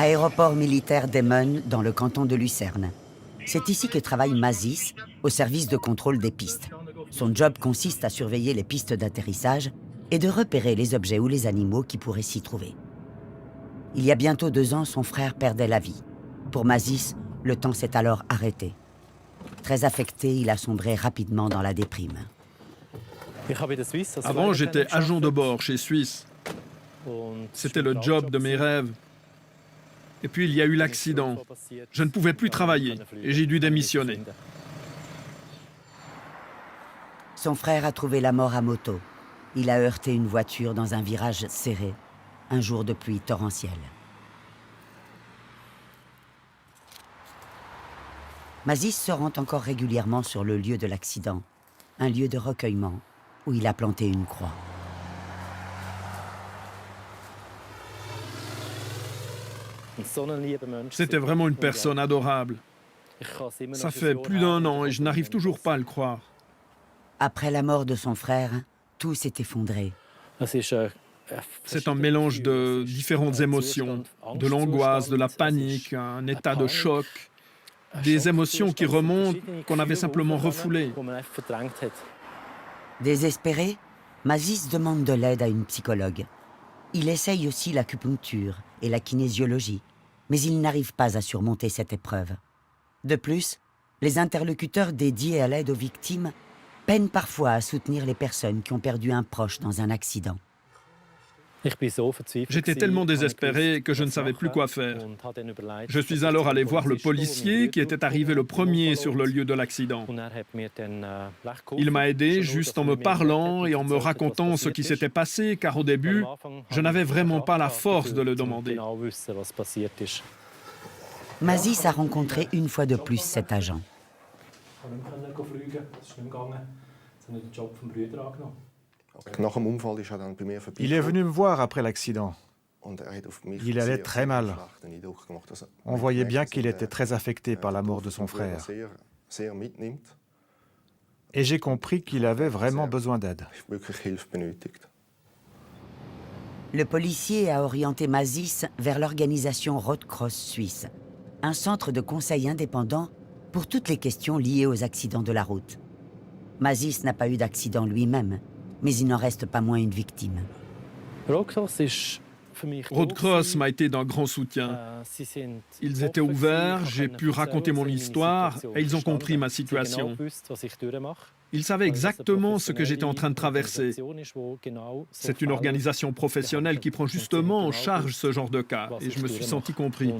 Aéroport militaire d'Emmen, dans le canton de Lucerne. C'est ici que travaille Mazis, au service de contrôle des pistes. Son job consiste à surveiller les pistes d'atterrissage et de repérer les objets ou les animaux qui pourraient s'y trouver. Il y a bientôt 2 ans, son frère perdait la vie. Pour Mazis, le temps s'est alors arrêté. Très affecté, il a sombré rapidement dans la déprime. Avant, j'étais agent de bord chez Suisse. C'était le job de mes rêves. Et puis il y a eu l'accident. Je ne pouvais plus travailler et j'ai dû démissionner. Son frère a trouvé la mort à moto. Il a heurté une voiture dans un virage serré, un jour de pluie torrentielle. Mazis se rend encore régulièrement sur le lieu de l'accident, un lieu de recueillement où il a planté une croix. C'était vraiment une personne adorable. Ça fait plus d'1 an et je n'arrive toujours pas à le croire. Après la mort de son frère, tout s'est effondré. C'est un mélange de différentes émotions, de l'angoisse, de la panique, un état de choc, des émotions qui remontent qu'on avait simplement refoulées. Désespéré, Mazis demande de l'aide à une psychologue. Il essaye aussi l'acupuncture et la kinésiologie, mais il n'arrive pas à surmonter cette épreuve. De plus, les interlocuteurs dédiés à l'aide aux victimes peinent parfois à soutenir les personnes qui ont perdu un proche dans un accident. J'étais tellement désespéré que je ne savais plus quoi faire. Je suis alors allé voir le policier qui était arrivé le premier sur le lieu de l'accident. Il m'a aidé juste en me parlant et en me racontant ce qui s'était passé, car au début, je n'avais vraiment pas la force de le demander. Mazis a rencontré une fois de plus cet agent. Il est venu me voir après l'accident. Il allait très mal. On voyait bien qu'il était très affecté par la mort de son frère. Et j'ai compris qu'il avait vraiment besoin d'aide. Le policier a orienté Mazis vers l'organisation Road Cross Suisse, un centre de conseil indépendant pour toutes les questions liées aux accidents de la route. Mazis n'a pas eu d'accident lui-même, mais il n'en reste pas moins une victime. Road Cross m'a été d'un grand soutien. Ils étaient ouverts, j'ai pu raconter mon histoire et ils ont compris ma situation. Ils savaient exactement ce que j'étais en train de traverser. C'est une organisation professionnelle qui prend justement en charge ce genre de cas et je me suis senti compris.